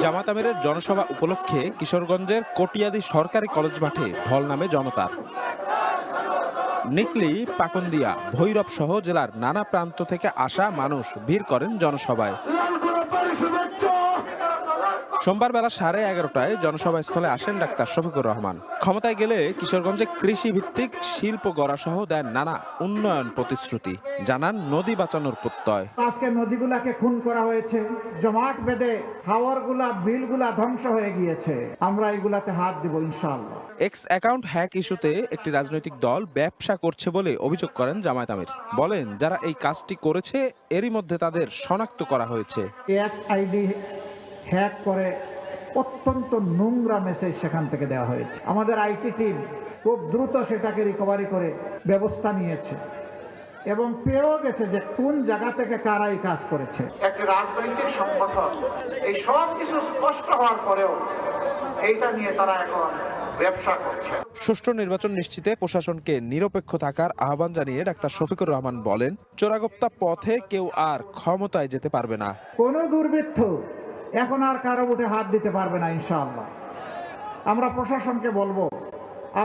জামাত আমিরের জনসভা উপলক্ষে কিশোরগঞ্জের কটিয়াদি সরকারি কলেজ মাঠে ঢল নামে জনতার। নিকলি, পাকুন্দিয়া, ভৈরব সহ জেলার নানা প্রান্ত থেকে আসা মানুষ ভিড় করেন জনসভায়। সোমবার বেলা 11:30টায় জনসভাস্থলে আসেন ডাক্তার শফিকুর রহমান। ক্ষমতায় গেলে কিশোরগঞ্জে কৃষি ভিত্তিক শিল্প গড়া সহ দেন নানা উন্নয়ন প্রতিশ্রুতি, জানান নদী বাঁচানোর প্রত্যয়। আজকে নদীগুলাকে খুন করা হয়েছে, জমাট বেঁধে হাওরগুলা বিলগুলা ধ্বংস হয়ে গিয়েছে। আমরা এগুলাতে হাত দিব ইনশাআল্লাহ। এক্স অ্যাকাউন্ট হ্যাক ইস্যুতে একটি রাজনৈতিক দল ব্যবসা করছে বলে অভিযোগ করেন জামায়াত আমির। বলেন, যারা এই কাজটি করেছে এরই মধ্যে তাদের শনাক্ত করা হয়েছে। এক্স আইডি হ্যাক করে অত্যন্ত নোংরা মেসেজ সেখান থেকে দেওয়া হয়েছে। আমাদের আইটি টিম খুব দ্রুত সেটাকে রিকভারি করে ব্যবস্থা নিয়েছে এবং পেয়েও গেছে যে কোন জায়গা থেকে কারা এই কাজ করেছে। একটি রাজনৈতিক সংগঠন এই সব কিছু স্পষ্ট হওয়ার পরেও এইটা নিয়ে তারা এখন ব্যবসা করছে। সুষ্ঠু নির্বাচন নিশ্চিতে প্রশাসনকে নিরপেক্ষ থাকার আহ্বান জানিয়ে ডাক্তার শফিকুর রহমান বলেন, চোরাগোপ্তা পথে কেউ আর ক্ষমতায় যেতে পারবে না। কোন দুর্বৃত্ত এখন আর কারো উঠে হাত দিতে পারবে না ইনশাআল্লাহ। আমরা প্রশাসনকে বলবো,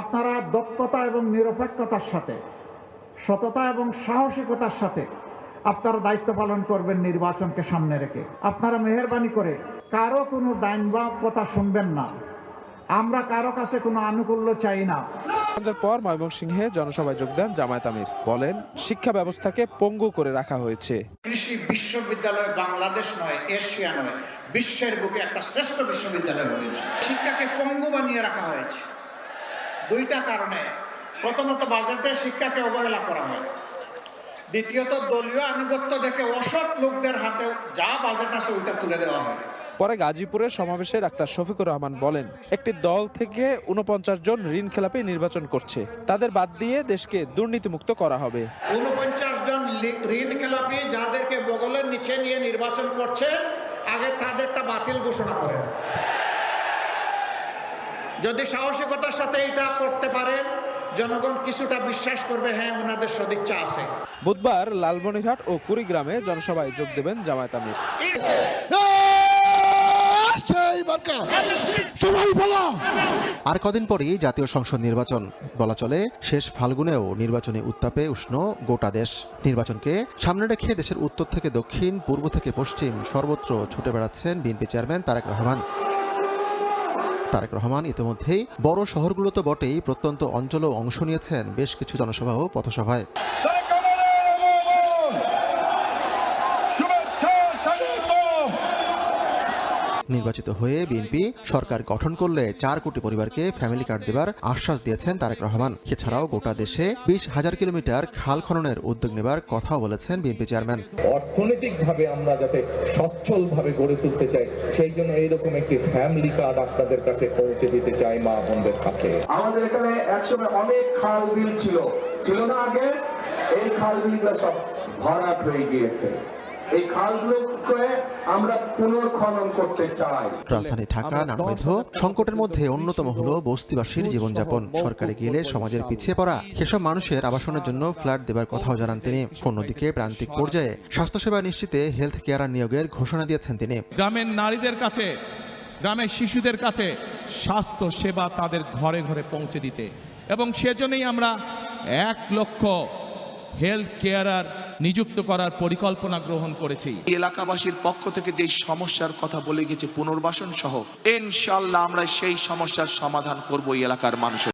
আপনারা দক্ষতা এবং নিরপেক্ষতার সাথে, সততা এবং সাহসিকতার সাথে আপনারা দায়িত্ব পালন করবেন নির্বাচনকে সামনে রেখে। আপনারা মেহেরবানি করে কারো কোনো ডাইনবাদ কথা শুনবেন না। আমরা কারো কাছে কোনো আনুকূল্য চাই না। পর ময়মনসিংহে জনসভায় যোগ দেন জামায়াত আমির। বলেন, শিক্ষা ব্যবস্থাকে পঙ্গু করে রাখা হয়েছে। কৃষি বিশ্ববিদ্যালয় বাংলাদেশ নয়, এশিয়া নয়, বিশ্বের বুকে একটা শ্রেষ্ঠ বিশ্ববিদ্যালয় হয়েছে। শিক্ষাকে পঙ্গু বানিয়ে রাখা হয়েছে দুইটা কারণে। প্রথমত, বাজেটে শিক্ষাকে অবহেলা করা হয়। দ্বিতীয়ত, দলীয় আনুগত্য দেখে অসৎ লোকদের হাতে যা বাজেট আছে ওইটা তুলে দেওয়া হয়। পরে গাজীপুরের সমাবেশে ডাক্তার শফিকুর রহমান বলেন, একটি দল থেকে 49 জন ঋণ খেলাপি নির্বাচন করছে, তাদের বাদ দিয়ে দেশকে দুর্নীতিমুক্ত করা হবে। 49 জন ঋণ খেলাপি যাদেরকে বগলের নিচে নিয়ে নির্বাচন করছে, আগে তাদেরটা বাতিল ঘোষণা করেন। যদি সাহসিকতার সাথে এটা করতে পারেন, জনগণ কিছুটা বিশ্বাস করবে, হ্যাঁ ওনাদের সদিচ্ছা আছে। বুধবার লালমনিরহাট ও কুড়িগ্রামে জনসভায় যোগ দেবেন জামায়াত আমির। আর কদিন পরই জাতীয় সংসদ নির্বাচন। বলা চলে শেষ ফাল্গুনেও নির্বাচনী উত্তাপে উষ্ণ গোটা দেশ। নির্বাচনকে সামনে রেখে দেশের উত্তর থেকে দক্ষিণ, পূর্ব থেকে পশ্চিম সর্বত্র ছুটে বেড়াচ্ছেন বিএনপি চেয়ারম্যান তারেক রহমান। তারেক রহমান ইতিমধ্যেই বড় শহরগুলো তো বটেই, প্রত্যন্ত অঞ্চলেও অংশ নিয়েছেন বেশ কিছু জনসভা ও পথসভায়। নির্বাচিত হয়ে বিএনপি সরকার গঠন করলে 4 কোটি পরিবারকে ফ্যামিলি কার্ড দেবার আশ্বাস দিয়েছেন তারেক রহমান। এছাড়াও গোটা দেশে 20,000 কিলোমিটার খাল খননের উদ্যোগ নেবার কথাও বলেছেন বিএনপি চেয়ারম্যান। অর্থনৈতিকভাবে আমরা যাতে সচ্ছলভাবে গড়ে তুলতে চাই, সেই জন্য এইরকম একটি ফ্যামিলি কার্ড আপনাদের কাছে পৌঁছে দিতে চাই মা বোনদের কাছে। আমাদের এখানে একসময় অনেক খাল বিল ছিল না আগে, এই খাল বিলগুলো সব ভরাট হয়ে গিয়েছে। এই খালগুলোকে আমরা পুনর্খনন করতে চাই। রাজধানী ঢাকা নানাবিধ সংকটের মধ্যে অন্যতম হলো বস্তিবাসীর জীবনযাপন। সরকারে গেলে সমাজের পিছিয়ে পড়া সেসব মানুষের আবাসনের জন্য ফ্ল্যাট দেবার কথাও জানান তিনি। অন্যদিকে প্রান্তিক পর্যায়ে স্বাস্থ্যসেবা নিশ্চিতে হেলথ কেয়ার নিয়োগের ঘোষণা দিয়েছেন তিনি। গ্রামের নারীদের কাছে, গ্রামের শিশুদের কাছে স্বাস্থ্য সেবা তাদের ঘরে ঘরে পৌঁছে দিতে, এবং সেজন্যই আমরা 1 লক্ষ হেলথ কেয়ারার নিযুক্ত করার পরিকল্পনা গ্রহণ করেছি। এলাকাবাসীর পক্ষ থেকে যেই সমস্যার কথা বলে গেছে পুনর্বাসন সহ, ইনশাআল্লাহ আমরা সেই সমস্যার সমাধান করব এই এলাকার মানুষের।